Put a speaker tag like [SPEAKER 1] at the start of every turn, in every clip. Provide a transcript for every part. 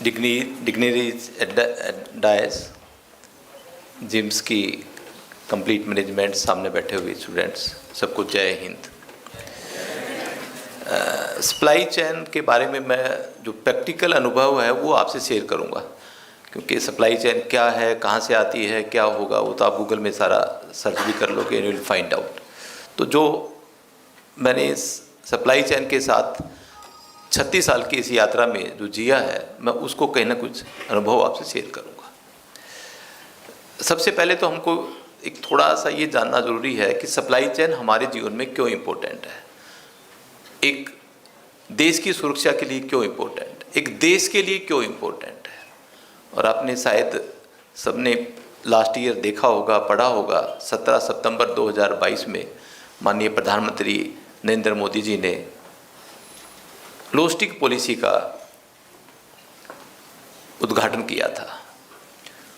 [SPEAKER 1] Dignities eight DISE, gyms की complete management, सामने बैठे हुए स्टूडेंट्स, सबको जय हिंद। सप्लाई चेन के बारे में मैं जो प्रैक्टिकल अनुभव है वो आपसे शेयर करूंगा, क्योंकि सप्लाई चेन क्या है, कहाँ से आती है, क्या होगा, वो तो आप गूगल में सारा सर्च भी कर लोगे, यू विल फाइंड आउट। तो जो मैंने इस सप्लाई चेन के साथ 36 साल की इस यात्रा में जो जिया है, मैं उसको कहीं ना कुछ अनुभव आपसे शेयर करूंगा। सबसे पहले तो हमको एक थोड़ा सा ये जानना ज़रूरी है कि सप्लाई चेन हमारे जीवन में क्यों इम्पोर्टेंट है, एक देश की सुरक्षा के लिए क्यों इम्पोर्टेंट, एक देश के लिए क्यों इम्पोर्टेंट है। और आपने शायद सबने लास्ट ईयर देखा होगा, पढ़ा होगा, 17 सितंबर 2022 में माननीय प्रधानमंत्री नरेंद्र मोदी जी ने लो स्टिक पॉलिसी का उद्घाटन किया था।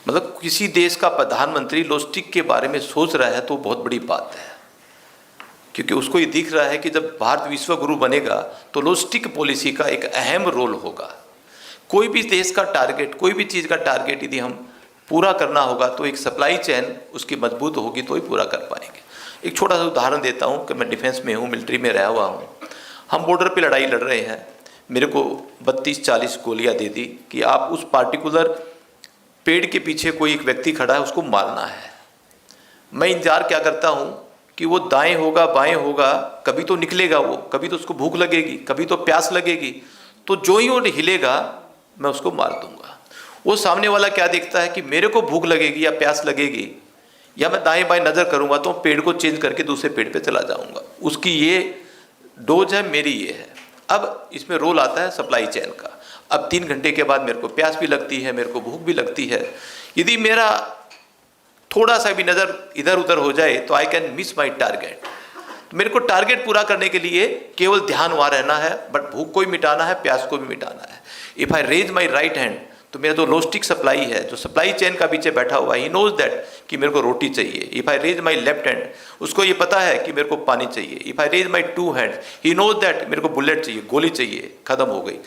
[SPEAKER 1] मतलब किसी देश का प्रधानमंत्री लो स्टिक के बारे में सोच रहा है तो बहुत बड़ी बात है, क्योंकि उसको ये दिख रहा है कि जब भारत विश्व गुरु बनेगा तो लो स्टिक पॉलिसी का एक अहम रोल होगा। कोई भी देश का टारगेट, कोई भी चीज़ का टारगेट यदि हम पूरा करना होगा तो एक सप्लाई चेन उसकी मजबूत होगी तो ही पूरा कर पाएंगे। एक छोटा सा उदाहरण देता हूँ कि मैं डिफेंस में हूँ, मिलिट्री में रहा हुआ हूँ। हम बॉर्डर पे लड़ाई लड़ रहे हैं, मेरे को 32-40 गोलियाँ दे दी कि आप उस पार्टिकुलर पेड़ के पीछे कोई एक व्यक्ति खड़ा है, उसको मारना है। मैं इंतजार क्या करता हूँ कि वो दाएं होगा बाएं होगा, कभी तो निकलेगा वो, कभी तो उसको भूख लगेगी, कभी तो प्यास लगेगी, तो जो ही वो हिलेगा मैं उसको मार दूंगा। वो सामने वाला क्या देखता है कि मेरे को भूख लगेगी या प्यास लगेगी या मैं दाएं बाएं नज़र करूंगा तो पेड़ को चेंज करके दूसरे पेड़ पे चला जाऊंगा। उसकी ये डोज है, मेरी ये है। अब इसमें रोल आता है सप्लाई चेन का। अब 3 घंटे के बाद मेरे को प्यास भी लगती है, मेरे को भूख भी लगती है। यदि मेरा थोड़ा सा भी नज़र इधर उधर हो जाए तो I can miss my target. मेरे को टारगेट पूरा करने के लिए केवल ध्यान वहाँ रहना है, बट भूख को भी मिटाना है, प्यास को भी मिटाना है। If I raise my right hand, तो मेरा जो लोस्टिक सप्लाई है, जो सप्लाई चेन का पीछे बैठा हुआ है, ही नोज दैट कि मेरे को रोटी चाहिए। If I raise my left hand, उसको ये पता है कि मेरे को पानी चाहिए। If I raise my 2 hand, he knows that मेरे को बुलेट चाहिए, गोली चाहिए, खत्म हो गई।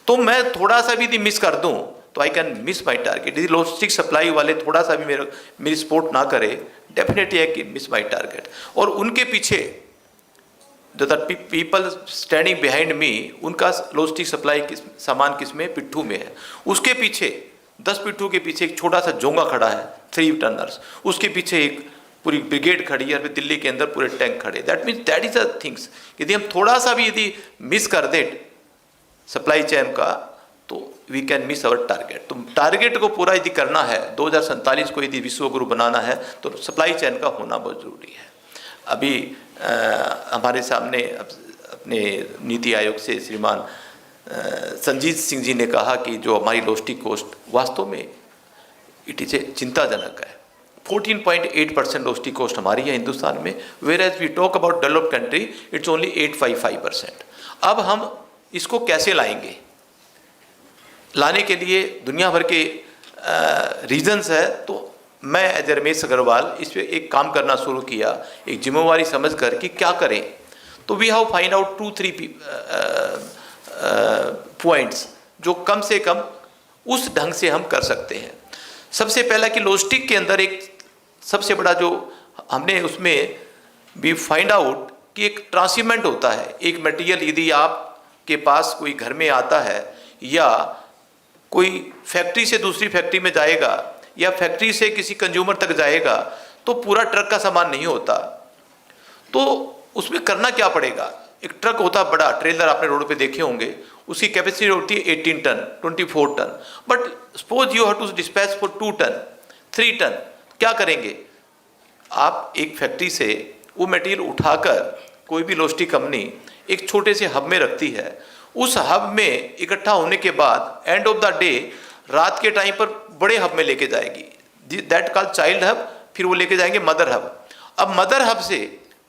[SPEAKER 1] तो मैं थोड़ा सा भी यदि मिस कर दूँ तो I can miss my target. यदि लॉजिस्टिक सप्लाई वाले थोड़ा सा भी मेरी सपोर्ट ना करे, definitely I can miss my target. और उनके पीछे जो the people standing behind me, उनका लॉजिस्टिक सप्लाई सामान किस में, पिट्ठू में है। उसके पीछे 10 पिट्ठू के पीछे एक छोटा सा जोंगा खड़ा है, 3 टनर्स, उसके पीछे एक पूरी ब्रिगेड खड़ी है, दिल्ली के अंदर पूरे टैंक खड़े। That means that is the things. यदि हम थोड़ा सा भी यदि मिस कर दे सप्लाई चेन का तो we can miss our target. तो टारगेट को पूरा यदि करना है, 2047 को यदि विश्व गुरु बनाना है, तो सप्लाई चेन का होना बहुत ज़रूरी है। अभी हमारे सामने अपने नीति आयोग से श्रीमान संजीत सिंह जी ने कहा कि जो हमारी लॉजिस्टिक कॉस्ट वास्तव में इट इज चिंताजनक है। 14.8% लॉजिस्टिक कॉस्ट हमारी है हिंदुस्तान में, whereas we talk about developed country it's only 855%। अब हम इसको कैसे लाएंगे? लाने के लिए दुनिया भर के रीजन्स है। तो मैं एज रमेश अग्रवाल इस पर एक काम करना शुरू किया, एक जिम्मेवारी समझकर कि क्या करें। तो we have find out 2-3 points जो कम से कम उस ढंग से हम कर सकते हैं। सबसे पहला कि लॉजिस्टिक के अंदर एक सबसे बड़ा जो हमने उसमें भी फाइंड आउट कि एक ट्रांसशिपमेंट होता है। एक मटेरियल यदि आपके पास कोई घर में आता है या कोई फैक्ट्री से दूसरी फैक्ट्री में जाएगा या फैक्ट्री से किसी कंज्यूमर तक जाएगा, तो पूरा ट्रक का सामान नहीं होता। तो उसमें करना क्या पड़ेगा? एक ट्रक होता है बड़ा, ट्रेलर आपने रोड पे देखे होंगे, उसकी कैपेसिटी होती है 18 ton, 24 ton. But suppose you have to dispatch for 2 ton, 3 ton, क्या करेंगे आप? एक फैक्ट्री से वो मटेरियल उठाकर कोई भी लॉजिस्टिक कंपनी एक छोटे से हब में रखती है। उस हब में इकट्ठा होने के बाद एंड ऑफ द डे रात के टाइम पर बड़े हब में लेके जाएगी, दैट कॉल्ड चाइल्ड हब। फिर वो लेके जाएंगे मदर हब। अब मदर हब से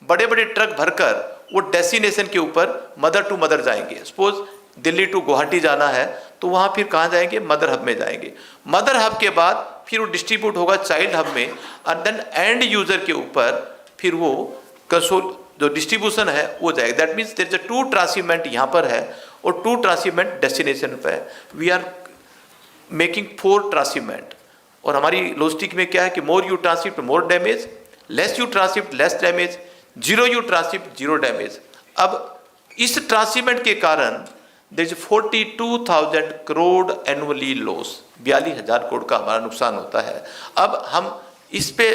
[SPEAKER 1] बड़े बड़े ट्रक भरकर वो डेस्टिनेशन के ऊपर मदर टू मदर जाएंगे। सपोज दिल्ली टू गुवाहाटी जाना है तो वहाँ फिर कहाँ जाएंगे? मदर हब में जाएंगे। मदर हब के बाद फिर वो डिस्ट्रीब्यूट होगा चाइल्ड हब में, और देन एंड यूजर के ऊपर फिर वो कंसोल जो डिस्ट्रीब्यूशन है वो जाएगा। That means there is 2 transshipment यहाँ पर है और 2 ट्रांसशिपमेंट डेस्टिनेशन पर है। वी आर मेकिंग 4 ट्रांसशिपमेंट, और हमारी लॉजिस्टिक में क्या है कि more you tranship more damage, less you tranship less damage, zero you tranship zero damage. अब इस ट्रांसशिपमेंट के कारण there is 42,000 crore annually loss, 42,000 crore का हमारा नुकसान होता है। अब हम इस पे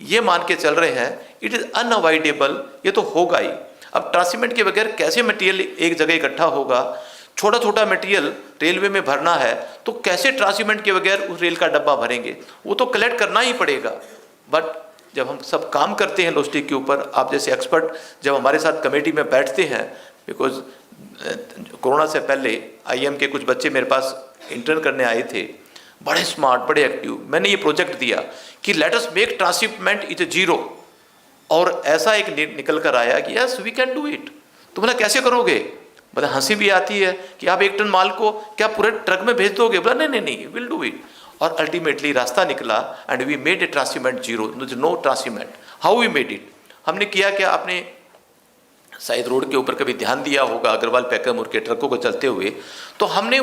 [SPEAKER 1] ये मान के चल रहे हैं इट इज अनअवॉइडेबल, ये तो होगा ही। अब ट्रांसशिपमेंट के बगैर कैसे मटेरियल एक जगह इकट्ठा होगा, छोटा छोटा मटेरियल रेलवे में भरना है तो कैसे ट्रांसशिपमेंट के बगैर उस रेल का डब्बा भरेंगे, वो तो कलेक्ट करना ही पड़ेगा। बट जब हम सब काम करते हैं लॉजिस्टिक के ऊपर, आप जैसे एक्सपर्ट जब हमारे साथ कमेटी में बैठते हैं, बिकॉज कोरोना से पहले आईएम के कुछ बच्चे मेरे पास इंटर्न करने आए थे, बड़े स्मार्ट बड़े एक्टिव, मैंने ये प्रोजेक्ट दिया कि let us make transshipment is zero, और ऐसा एक निकल कर आया कि yes we can do it. तो बोला कैसे करोगे, बोला हंसी भी आती है कि आप 1 टन माल को क्या पूरे ट्रक में भेज दोगे, बोला नहीं नहीं विल डू इट। और अल्टीमेटली रास्ता निकला and we made a transshipment zero, no transshipment. How we made it, हमने किया क्या, आपने शायद रोड के ऊपर कभी ध्यान दिया होगा अग्रवाल पैकरमूर के ट्रकों को चलते हुए, तो हमने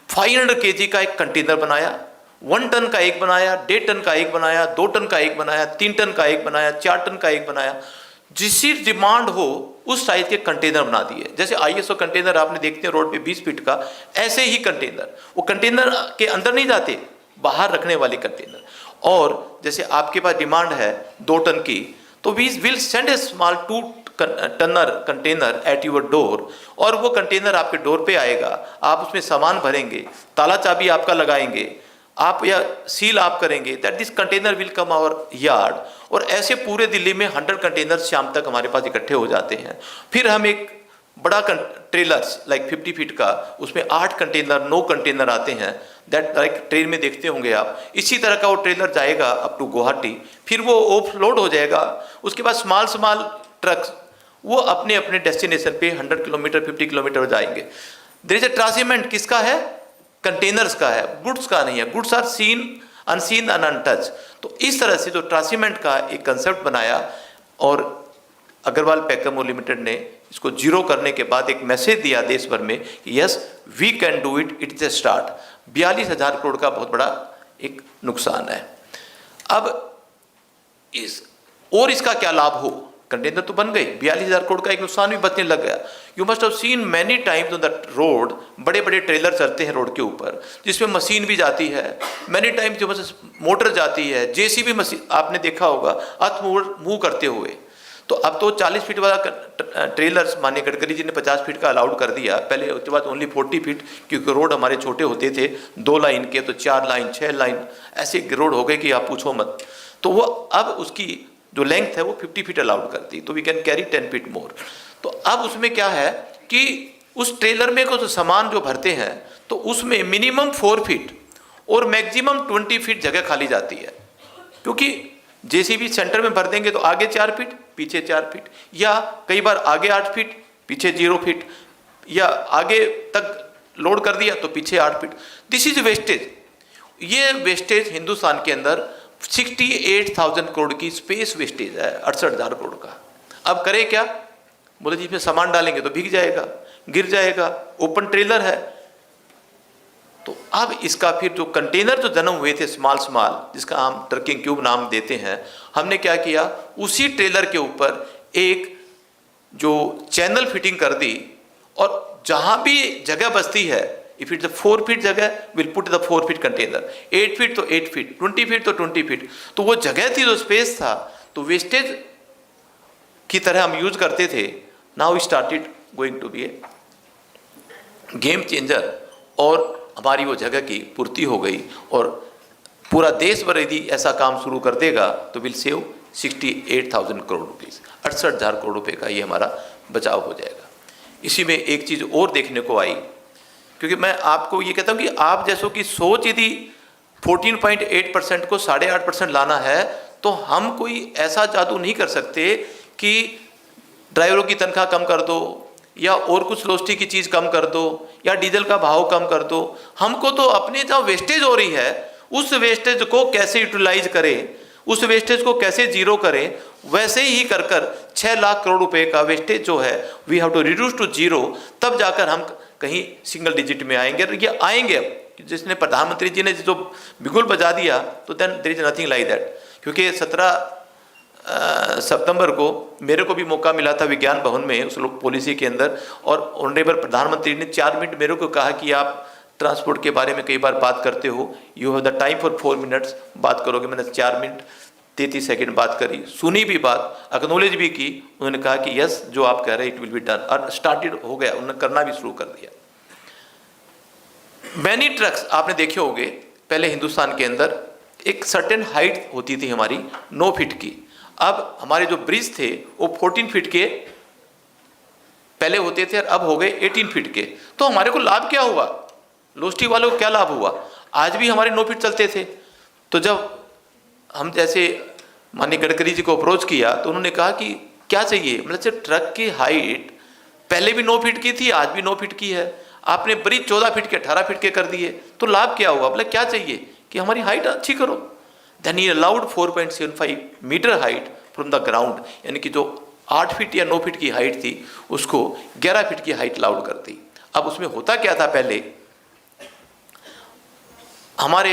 [SPEAKER 1] 500 kg का एक कंटेनर बनाया, 1 टन का एक बनाया, 1.5 टन का एक बनाया, 2 टन का एक बनाया, 3 टन का एक बनाया, 4 टन का एक बनाया, जिसकी डिमांड हो उस साइज के कंटेनर बना दिए। जैसे आईएसओ कंटेनर आपने देखते हैं रोड पे 20 फीट का, ऐसे ही कंटेनर, वो कंटेनर के अंदर नहीं जाते, बाहर रखने वाले कंटेनर। और जैसे आपके पास डिमांड है 2 टन की, तो we will send a small 2 tonner container at your door, और वो कंटेनर आपके डोर पे आएगा, आप उसमें सामान भरेंगे, ताला चाबी आपका लगाएंगे आप या सील आप करेंगे, that this container will come our yard. और ऐसे पूरे दिल्ली में 100 कंटेनर शाम तक हमारे पास इकट्ठे हो जाते हैं। फिर हम एक बड़ा ट्रेलर लाइक 50 फीट का, उसमें 8 कंटेनर 9 कंटेनर आते हैं, दैट लाइक ट्रेन में देखते होंगे आप, इसी तरह का वो ट्रेलर जाएगा अप टू गुवाहाटी, फिर वो ओवरलोड हो जाएगा। उसके बाद स्मॉल ट्रक्स वो अपने अपने डेस्टिनेशन पे 100 किलोमीटर 50 किलोमीटर जाएंगे। देयर इज ए ट्रांसशिपमेंट किसका है, कंटेनर्स का है, गुड्स का नहीं है। Goods are seen unseen and untouch. तो इस तरह से जो ट्रांसशिपमेंट का एक कंसेप्ट बनाया, और अग्रवाल पैकरमूर लिमिटेड ने इसको जीरो करने के बाद एक मैसेज दिया देश भर में कि yes we can do it, it is a start. 42,000 crore का बहुत बड़ा एक नुकसान है। अब इसका क्या लाभ हो, कंटेनर तो बन गई, 42,000 करोड़ का एक नुकसान भी बचने लग गया। You must have seen many times on the road, बड़े बड़े ट्रेलर चलते हैं रोड के ऊपर जिसमें मशीन भी जाती है, मैनी टाइम्स जो मोटर जाती है, जेसीबी मशीन आपने देखा होगा अर्थ मूव करते हुए। तो अब तो 40 फीट वाला ट्रेलर्स माननीय गडकरी जी ने 50 फीट का अलाउड कर दिया, पहले उसके बाद ओनली 40 फीट, क्योंकि रोड हमारे छोटे होते थे, 2 लाइन के तो 4 लाइन 6 लाइन ऐसे रोड हो गए कि आप पूछो मत। तो वो अब उसकी जो लेंथ है वो 50 फीट अलाउड करती, तो वी कैन कैरी 10 फीट मोर। तो अब उसमें क्या है कि उस ट्रेलर में को जो सामान जो भरते हैं तो उसमें मिनिमम 4 फीट और मैक्सिमम 20 फीट जगह खाली जाती है, क्योंकि जेसीबी सेंटर में भर देंगे तो आगे 4 फीट पीछे 4 फीट, या कई बार आगे 8 फीट पीछे 0 फीट, या आगे तक लोड कर दिया तो पीछे 8 फीट। This is wastage. ये वेस्टेज हिंदुस्तान के अंदर 68,000 करोड़ की स्पेस वेस्टेज है, 68,000 करोड़ का। अब करें क्या, बोले जी इसमें सामान डालेंगे तो भीग जाएगा, गिर जाएगा, ओपन ट्रेलर है। तो अब इसका फिर जो कंटेनर जो जन्म हुए थे स्मॉल जिसका हम ट्रकिंग क्यूब नाम देते हैं, हमने क्या किया, उसी ट्रेलर के ऊपर एक जो चैनल फिटिंग कर दी, और जहां भी जगह बचती है, इफ इट्स 4 फीट जगह will put the 4 feet container, 8 feet तो 8 फीट, 20 फीट तो 20 फीट। तो वो जगह थी जो स्पेस था, तो वेस्टेज की तरह हम यूज करते थे। Now started going to be a game changer, और हमारी वो जगह की पूर्ति हो गई, और पूरा देश भर यदि ऐसा काम शुरू कर देगा तो will save 68,000 crore rupees, 68,000 crore रुपए का ये हमारा बचाव हो जाएगा। इसी में एक चीज़ और देखने को आई, क्योंकि मैं आपको ये कहता हूँ कि आप जैसों की सोच यदि 14.8% को 8.5% लाना है, तो हम कोई ऐसा जादू नहीं कर सकते कि ड्राइवरों की तनख्वाह कम कर दो, या और कुछ लॉजिस्टिक की चीज़ कम कर दो, या डीजल का भाव कम कर दो। हमको तो अपने जहाँ वेस्टेज हो रही है उस वेस्टेज को कैसे यूटिलाइज करें, उस वेस्टेज को कैसे जीरो करें, वैसे ही कर 6 लाख करोड़ रुपए का वेस्टेज जो है we have to reduce to zero, तब जाकर हम कहीं सिंगल डिजिट में आएंगे। ये आएंगे, जिसने प्रधानमंत्री जी ने जो बिगुल बजा दिया, तो then there is nothing like that. क्योंकि 17 सितंबर को मेरे को भी मौका मिला था विज्ञान भवन में उस लोग पॉलिसी के अंदर, और ऑनरेबल प्रधानमंत्री ने 4 मिनट मेरे को कहा कि आप ट्रांसपोर्ट के बारे में कई बार बात करते हो, you have the time for 4 minutes, बात करोगे। मैंने 4 मिनट 33 सेकंड बात करी, सुनी भी बात, एक्नॉलेज भी की। उन्होंने कहा कि यस जो आप कह रहे हैं इट विल बी डन, और स्टार्टेड हो गया, उन्होंने करना भी शुरू कर दिया। मैनी ट्रक्स आपने देखे होंगे, पहले हिंदुस्तान के अंदर एक सर्टेन हाइट होती थी हमारी 9 फीट की। अब हमारे जो ब्रिज थे वो 14 फीट के पहले होते थे और अब हो गए 18 फीट के। तो हमारे को लाभ क्या हुआ, लोस्टिक वालों को क्या लाभ हुआ? आज भी हमारे 9 फीट चलते थे। तो जब हम जैसे माननीय गडकरी जी को अप्रोच किया तो उन्होंने कहा कि क्या चाहिए, मतलब जब ट्रक की हाइट पहले भी 9 फीट की थी, आज भी 9 फीट की है, आपने ब्रिज 14 फीट के 18 फीट के कर दिए, तो लाभ क्या हुआ? मतलब क्या चाहिए कि हमारी हाइट अच्छी करो। Then he allowed 4.75 metre height from the ground, यानी कि जो 8 फीट या 9 फीट की हाइट थी उसको 11 फीट की हाइट अलाउड कर दी। अब उसमें होता क्या था, पहले हमारे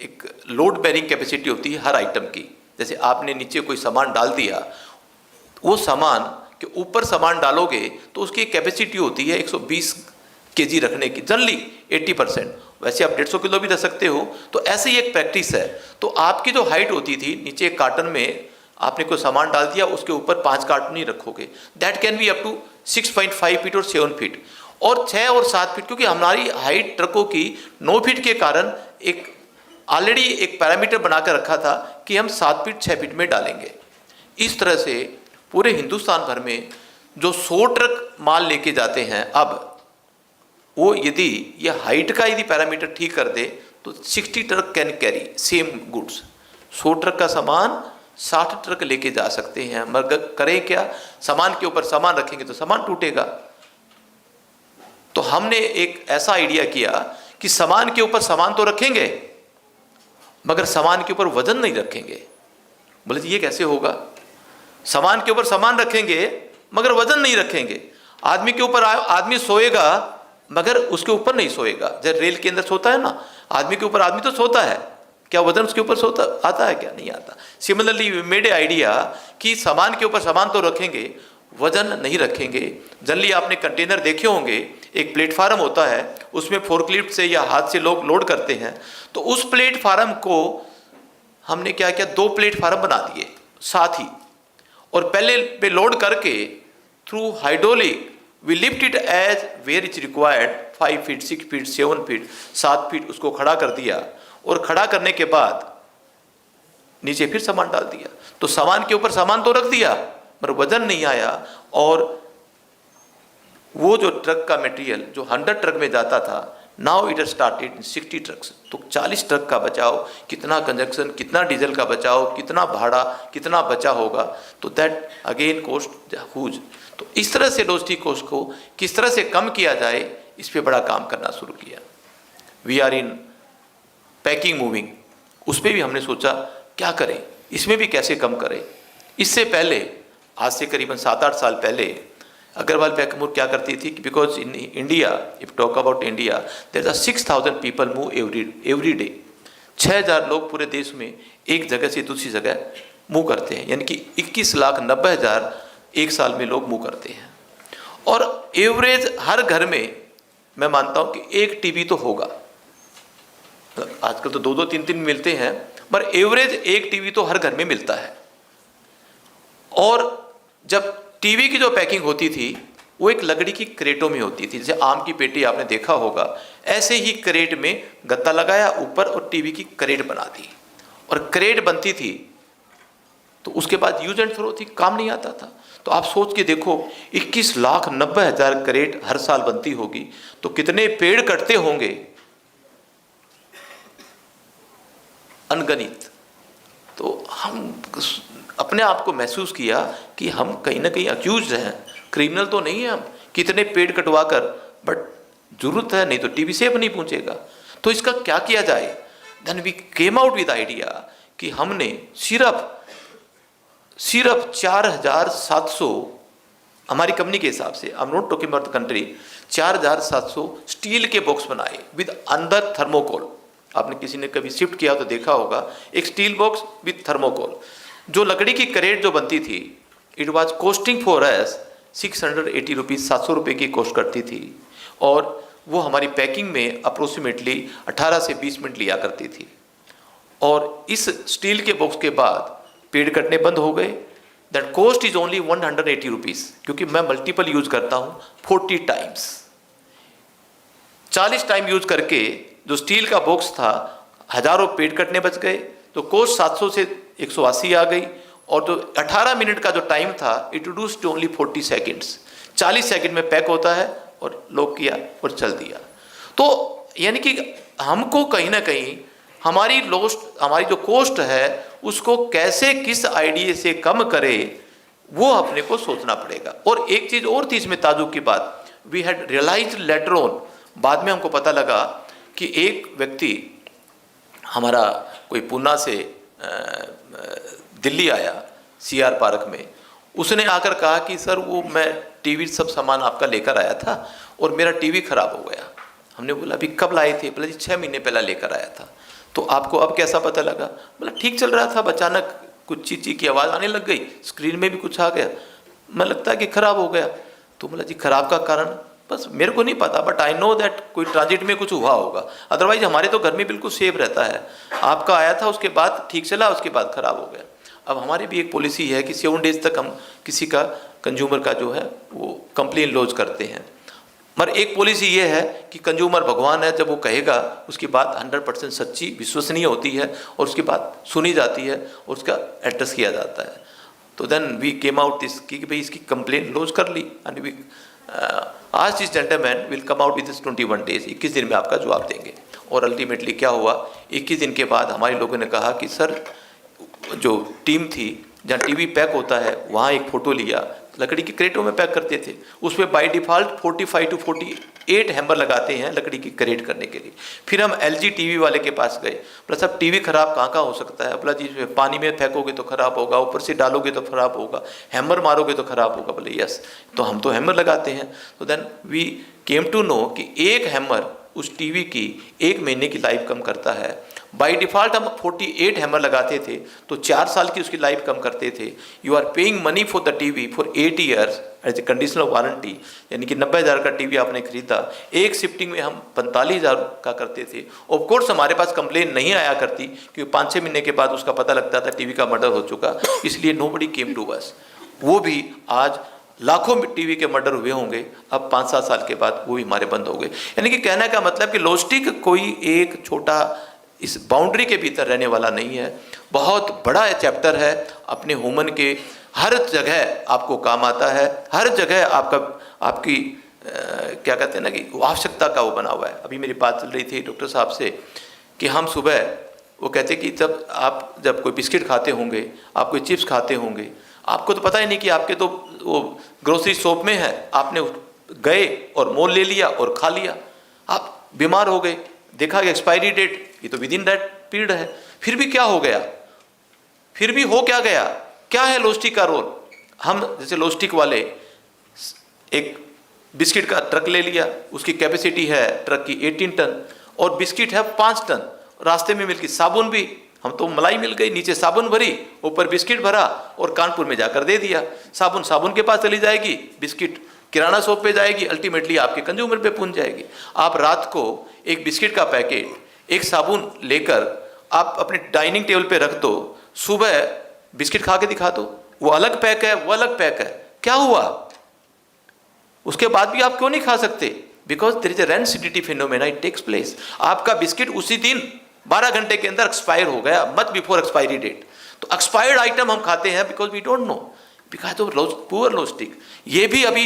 [SPEAKER 1] एक लोड बेरिंग कैपेसिटी होती है हर आइटम की। जैसे आपने नीचे कोई सामान डाल दिया, वो सामान के ऊपर सामान डालोगे तो उसकी कैपेसिटी होती है 120 केजी रखने की, जनरली 80%, वैसे आप 150 किलो भी रख सकते हो। तो ऐसे ही एक प्रैक्टिस है। तो आपकी जो हाइट होती थी, नीचे एक कार्टन में आपने कोई सामान डाल दिया, उसके ऊपर 5 कार्टन ही रखोगे, that can be up to 6.5 feet और 7 फीट और 6 और 7 फीट, क्योंकि हमारी हाइट ट्रकों की 9 फीट के कारण एक ऑलरेडी एक पैरामीटर बनाकर रखा था कि हम 7 फीट 6 फीट में डालेंगे। इस तरह से पूरे हिंदुस्तान भर में जो 100 ट्रक माल लेके जाते हैं, अब वो यदि ये हाइट का यदि पैरामीटर ठीक कर दे तो 60 truck can carry same goods. 100 truck का सामान 60 ट्रक लेके जा सकते हैं। मगर करें क्या, सामान के ऊपर सामान रखेंगे तो सामान टूटेगा। तो हमने एक ऐसा आइडिया किया कि सामान के ऊपर सामान तो रखेंगे मगर सामान के ऊपर वजन नहीं रखेंगे। बोले जी ये कैसे होगा? सामान के ऊपर सामान रखेंगे मगर वजन नहीं रखेंगे। आदमी के ऊपर आदमी सोएगा मगर उसके ऊपर नहीं सोएगा। जब रेल के अंदर सोता है ना, आदमी के ऊपर आदमी तो सोता है, क्या वजन उसके ऊपर सोता आता है? क्या नहीं आता। Similarly we made a idea कि सामान के ऊपर सामान तो रखेंगे, वजन नहीं रखेंगे। जनरली आपने कंटेनर देखे होंगे, एक प्लेटफार्म होता है, उसमें फोर्कलिफ्ट से या हाथ से लोग लोड करते हैं। तो उस प्लेटफार्म को हमने क्या किया, 2 प्लेटफार्म बना दिए साथ ही, और पहले पे लोड करके through hydraulic we lift it as where is required 5 feet 6 feet 7 feet 7 feet उसको खड़ा कर दिया, और खड़ा करने के बाद नीचे फिर सामान डाल दिया। तो सामान के ऊपर सामान तो रख दिया पर वजन नहीं आया। और वो जो ट्रक का मटेरियल जो 100 ट्रक में जाता था, नाउ इट स्टार्टेड 60 ट्रक्स। तो 40 ट्रक का बचाव, कितना कंजक्शन, कितना डीजल का बचाव, कितना भाड़ा, कितना बचा होगा। तो दैट अगेन कॉस्ट ह्यूज। तो इस तरह से लॉजिस्टिक कॉस्ट को किस तरह से कम किया जाए, इस पे बड़ा काम करना शुरू किया। We are in packing moving, उस पर भी हमने सोचा क्या करें, इसमें भी कैसे कम करें। इससे पहले आज से करीबन 7-8 साल पहले अग्रवाल पैकमूर क्या करती थी, because in India, if talk about India, there are 6000 people move every day. 6000 लोग पूरे देश में एक जगह से दूसरी जगह मूव करते हैं, यानी कि 21,90,000 एक साल में लोग मूव करते हैं। और एवरेज हर घर में मैं मानता हूं कि एक टीवी तो होगा। आजकल तो 2-2 3-3 मिलते हैं, पर एवरेज एक टीवी तो हर घर में मिलता है। और जब टीवी की जो पैकिंग होती थी वो एक लकड़ी की क्रेटों में होती थी, जैसे आम की पेटी आपने देखा होगा, ऐसे ही क्रेट में गत्ता लगाया ऊपर और टीवी की क्रेट बना दी। और क्रेट बनती थी तो उसके बाद यूज एंड थ्रो थी, काम नहीं आता था। तो आप सोच के देखो 21,90,000 क्रेट हर साल बनती होगी, तो कितने पेड़ कटते होंगे, अनगणित। तो हम अपने आप को महसूस किया कि हम कहीं ना कहीं अक्यूज हैं, क्रिमिनल तो नहीं है हम, कितने पेड़ कटवा कर, बट जरूरत है, नहीं तो टीवी सेफ नहीं पहुंचेगा। तो इसका क्या किया जाए? Then we came out with idea कि हमने सिर्फ 4,700 हमारी कंपनी के हिसाब से, I am not talking about the country, 4700 steel के बॉक्स बनाए विद अंदर थर्मोकोल। आपने किसी ने कभी शिफ्ट किया तो देखा होगा, एक स्टील बॉक्स विद थर्मोकोल। जो लकड़ी की क्रेट जो बनती थी, it was costing for us 680 rupees, 700 रुपये की कॉस्ट करती थी, और वो हमारी पैकिंग में अप्रोक्सीमेटली 18 से 20 मिनट लिया करती थी। और इस स्टील के बॉक्स के बाद पेड़ कटने बंद हो गए। That cost is only 180 rupees, क्योंकि मैं मल्टीपल यूज करता हूँ 40 टाइम्स। 40 टाइम यूज करके जो स्टील का बॉक्स था, हजारों पेड़ कटने बच गए, तो कॉस्ट 700 से 180 आ गई। और जो 18 मिनट का जो टाइम था, it reduce to only 40 seconds. 40 second में पैक होता है और लॉक किया और चल दिया। तो यानी कि हमको कहीं ना कहीं हमारी जो कॉस्ट है उसको कैसे, किस आइडिया से कम करे, वो अपने को सोचना पड़ेगा। और एक चीज़ और थी इसमें ताजुब की बात, we had realized later on, बाद में हमको पता लगा कि एक व्यक्ति हमारा कोई पूना से दिल्ली आया CR पार्क में, उसने आकर कहा कि सर वो मैं टीवी सब सामान आपका लेकर आया था और मेरा टीवी खराब हो गया। हमने बोला अभी कब लाए थे? बोला जी 6 महीने पहले लेकर आया था। तो आपको अब कैसा पता लगा? बोला ठीक चल रहा था, अचानक कुछ चीची की आवाज़ आने लग गई, स्क्रीन में भी कुछ आ गया, मैं लगता है कि खराब हो गया। तो बोला जी खराब का कारण बस मेरे को नहीं पता, बट आई नो दैट कोई ट्रांजिट में कुछ हुआ होगा, अदरवाइज हमारे तो घर में बिल्कुल सेफ रहता है। आपका आया था, उसके बाद ठीक चला, उसके बाद खराब हो गया। अब हमारी भी एक पॉलिसी है कि 7 डेज तक हम किसी का, कंज्यूमर का जो है वो कंप्लेन लॉन्च करते हैं। मगर एक पॉलिसी ये है कि कंज्यूमर भगवान है, जब वो कहेगा उसकी बात 100% सच्ची विश्वसनीय होती है और उसकी बात सुनी जाती है और उसका एड्रेस किया जाता है। तो then we came out this कि भाई इसकी कंप्लेन लॉन्च कर ली, एंड वी आज this gentleman will come out with 21 days, 21 दिन में आपका जवाब देंगे। और अल्टीमेटली क्या हुआ, 21 दिन के बाद हमारे लोगों ने कहा कि सर जो टीम थी जहाँ टीवी पैक होता है वहाँ एक फ़ोटो लिया, लकड़ी की क्रेटों में पैक करते थे, उसमें बाय डिफ़ॉल्ट 45 to 48 हैमर लगाते हैं लकड़ी की क्रेट करने के लिए। फिर हम LG टीवी वाले के पास गए, बोला साहब टीवी ख़राब कहाँ हो सकता है? बोला जी पानी में फेंकोगे तो ख़राब होगा, ऊपर से डालोगे तो ख़राब होगा, हैमर मारोगे तो ख़राब होगा। बोले यस, तो हम तो हैमर लगाते हैं। तो then we came to know कि एक हैमर उस टीवी की 1 महीने की लाइफ कम करता है। बाय डिफ़ॉल्ट हम 48 हैमर लगाते थे तो 4 साल की उसकी लाइफ कम करते थे। You are paying money for the TV for 8 years as a conditional warranty, यानी कि 90,000 का टीवी आपने खरीदा, एक शिफ्टिंग में हम 45,000 का करते थे। ऑफ कोर्स हमारे पास कंप्लेन नहीं आया करती, क्योंकि 5-6 महीने के बाद उसका पता लगता था टीवी का मर्डर हो चुका, इसलिए नोबडी केम टू अस। वो भी आज लाखों टीवी के मर्डर हुए होंगे, अब 5-7 साल के बाद वो भी हमारे बंद हो गए। यानी कि कहने का मतलब कि लॉजिस्टिक कोई एक छोटा इस बाउंड्री के भीतर रहने वाला नहीं है, बहुत बड़ा चैप्टर है। अपने ह्यूमन के हर जगह आपको काम आता है, हर जगह आपकी क्या कहते हैं ना कि आवश्यकता का वो बना हुआ है। अभी मेरी बात चल रही थी डॉक्टर साहब से कि हम सुबह, वो कहते कि जब कोई बिस्किट खाते होंगे, आप कोई चिप्स खाते होंगे, आपको तो पता ही नहीं कि आपके तो वो ग्रोसरी शॉप में है, आपने गए और मोल ले लिया और खा लिया, आप बीमार हो गए, देखा कि एक्सपायरी डेट ये तो विद इन दैट पीरियड है। फिर भी क्या हो गया, फिर भी हो क्या गया? क्या है लॉजिस्टिक का रोल? हम जैसे लॉजिस्टिक वाले एक बिस्किट का ट्रक ले लिया, उसकी कैपेसिटी है ट्रक की 18 टन और बिस्किट है 5 टन, रास्ते में मिलकर साबुन भी, हम तो मलाई मिल गई, नीचे साबुन भरी, ऊपर बिस्किट भरा और कानपुर में जाकर दे दिया। साबुन के पास चली जाएगी, बिस्किट किराना शॉप पे जाएगी, अल्टीमेटली आपके कंज्यूमर पे पहुंच जाएगी। आप रात को एक बिस्किट का पैकेट, एक साबुन लेकर आप अपने डाइनिंग टेबल पे रख दो, सुबह बिस्किट खा के दिखा दो, वो अलग पैक है, वो अलग पैक है, क्या हुआ? उसके बाद भी आप क्यों नहीं खा सकते? Because there is a rancidity phenomena, it takes place. आपका बिस्किट उसी दिन 12 घंटे के अंदर एक्सपायर हो गया, मच बिफोर एक्सपायरी डेट। तो एक्सपायर्ड आइटम हम खाते हैं because we don't know, because of poor logistic. ये भी अभी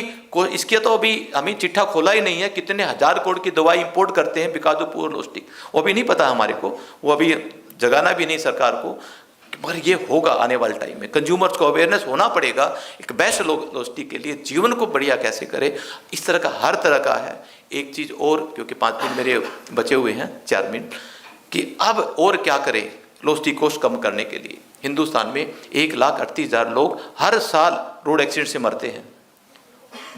[SPEAKER 1] इसके तो अभी हमें चिट्ठा खोला ही नहीं है, कितने 1000 करोड़ की दवाई इंपोर्ट करते हैं बिकॉज ऑफ पुअर लॉजिस्टिक, वो भी नहीं पता हमारे को, वो अभी जगाना भी नहीं सरकार को। मगर ये होगा आने वाले टाइम में, कंज्यूमर्स को अवेयरनेस होना पड़ेगा एक बेस्ट लॉजिस्टिक के लिए, जीवन को बढ़िया कैसे करे, इस तरह का हर तरह का है। एक चीज़ और, क्योंकि 5 मिनट मेरे बचे हुए हैं, 4 मिनट, कि अब और क्या करें लॉजिस्टिक कॉस्ट कम करने के लिए। हिंदुस्तान में 1,38,000 लोग हर साल रोड एक्सीडेंट से मरते हैं,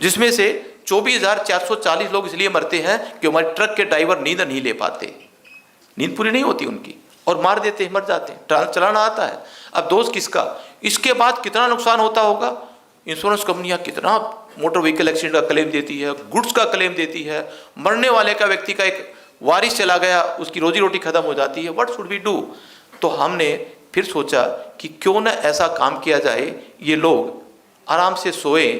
[SPEAKER 1] जिसमें से 24,440 लोग इसलिए मरते हैं कि हमारे ट्रक के ड्राइवर नींद नहीं ले पाते, नींद पूरी नहीं होती उनकी, और मार देते हैं, मर जाते हैं। चलाना आता है, अब दोष किसका? इसके बाद कितना नुकसान होता होगा। इंश्योरेंस कंपनियां कितना मोटर व्हीकल एक्सीडेंट का क्लेम देती है, गुड्स का क्लेम देती है, मरने वाले का व्यक्ति का एक वारिस चला गया, उसकी रोजी रोटी खत्म हो जाती है। What should we do? तो हमने फिर सोचा कि क्यों ना ऐसा काम किया जाए, ये लोग आराम से सोए,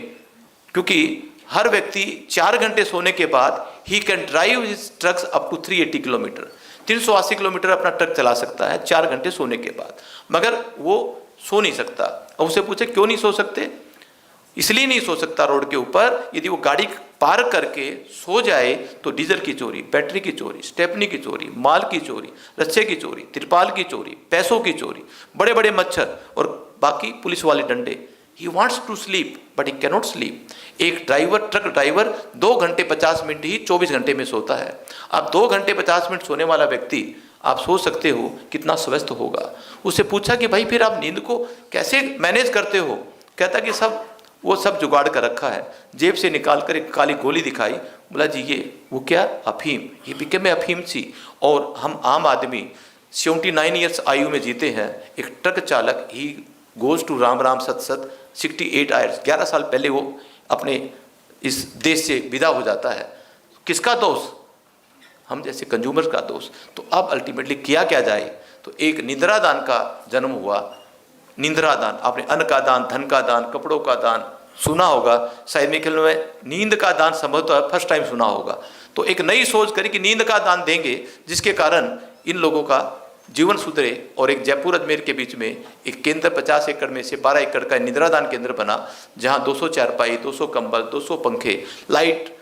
[SPEAKER 1] क्योंकि हर व्यक्ति 4 घंटे सोने के बाद he can drive his trucks up to 380 kilometre, 380 kilometre अपना ट्रक चला सकता है 4 घंटे सोने के बाद, मगर वो सो नहीं सकता। अब उससे पूछे क्यों नहीं सो सकते? इसलिए नहीं सो सकता रोड के ऊपर, यदि वो गाड़ी पार्क करके सो जाए तो डीजल की चोरी, बैटरी की चोरी, स्टेपनी की चोरी, माल की चोरी, रस्से की चोरी, तिरपाल की चोरी, पैसों की चोरी, बड़े बड़े मच्छर और बाकी पुलिस वाले डंडे। He wants to sleep but he cannot sleep. एक ड्राइवर, ट्रक ड्राइवर 2 घंटे 50 मिनट ही 24 घंटे में सोता है। अब 2 घंटे 50 मिनट सोने वाला व्यक्ति, आप सोच सकते हो कितना स्वस्थ होगा। उससे पूछा कि भाई फिर आप नींद को कैसे मैनेज करते हो? कहता कि वो सब जुगाड़ कर रखा है। जेब से निकाल कर एक काली गोली दिखाई, बोला जी ये वो क्या? अफीम। ये बिकेम ए अफीम सी। और हम आम आदमी 79 ईयर्स आयु में जीते हैं। एक ट्रक चालक he goes to Ram Ram सत सत 68 ईयर्स, 11 साल पहले वो अपने इस देश से विदा हो जाता है। किसका दोष? हम जैसे कंज्यूमर्स का दोष। तो अब अल्टीमेटली किया क्या जाए? तो एक निद्रा दान का जन्म हुआ। निंद्रा दान, आपने अन्न का दान, धन का दान, कपड़ों का दान सुना होगा, शायद मेरे ख्याल में नींद का दान संभवतः फर्स्ट टाइम सुना होगा। तो एक नई सोच करी कि नींद का दान देंगे, जिसके कारण इन लोगों का जीवन सुधरे। और एक जयपुर अजमेर के बीच में एक केंद्र 50 एकड़ में से 12 एकड़ का निद्रा दान केंद्र बना, जहां 200 चारपाई, 200 कंबल, 200 पंखे, लाइट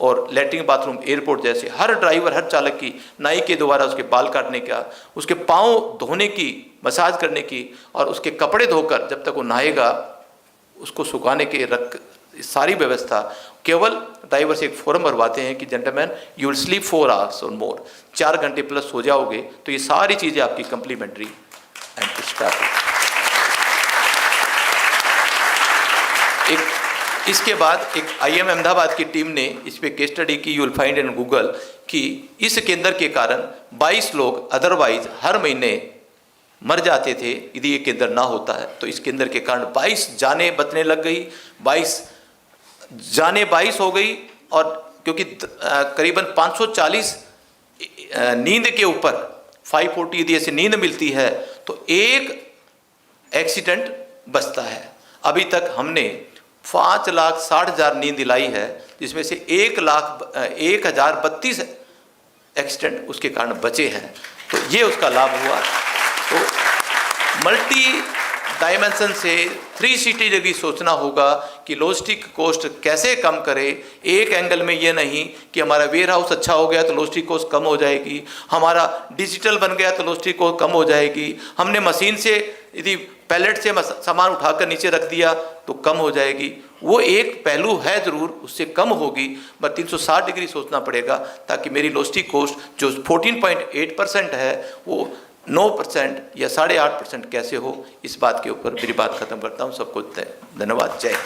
[SPEAKER 1] और लैट्रिन बाथरूम, एयरपोर्ट जैसे हर ड्राइवर, हर चालक की नाई के द्वारा उसके बाल काटने का, उसके पाँव धोने की, मसाज करने की, और उसके कपड़े धोकर जब तक वो नहाएगा उसको सुखाने के सारी व्यवस्था। केवल ड्राइवर से एक फॉर्म भरवाते हैं कि gentleman you will sleep 4 hours और मोर, 4 घंटे प्लस सो जाओगे तो ये सारी चीज़ें आपकी कंप्लीमेंट्री एंड स्टार्ट। इसके बाद एक IIM अहमदाबाद की टीम ने इस पे केस स्टडी की, you will find in Google, कि इस केंद्र के कारण 22 लोग अदरवाइज हर महीने मर जाते थे यदि ये केंद्र ना होता है। तो इस केंद्र के कारण 22 जानें बचने लग गई, 22 जानें 22 हो गई। और क्योंकि करीबन 540 नींद के ऊपर 540 यदि ऐसी नींद मिलती है तो एक एक्सीडेंट बचता है। अभी तक हमने 5,60,000 नींद दिलाई है, जिसमें से 1,32 एक्सीडेंट उसके कारण बचे हैं। तो ये उसका लाभ हुआ। तो मल्टी डायमेंशन से 360 डिग्री सोचना होगा कि लॉजिस्टिक कॉस्ट कैसे कम करे। एक एंगल में ये नहीं कि हमारा वेयर हाउस अच्छा हो गया तो लॉजिस्टिक कॉस्ट कम हो जाएगी, हमारा डिजिटल बन गया तो लॉजिस्टिक कॉस्ट कम हो जाएगी, हमने मशीन से यदि पैलेट से सामान उठाकर नीचे रख दिया तो कम हो जाएगी। वो एक पहलू है ज़रूर, उससे कम होगी, बट 360 डिग्री सोचना पड़ेगा ताकि मेरी लॉजिस्टिक कॉस्ट जो 14.8% है वो 9% या 8.5% कैसे हो। इस बात के ऊपर मेरी बात खत्म करता हूँ। सबको धन्यवाद। जय हिंद।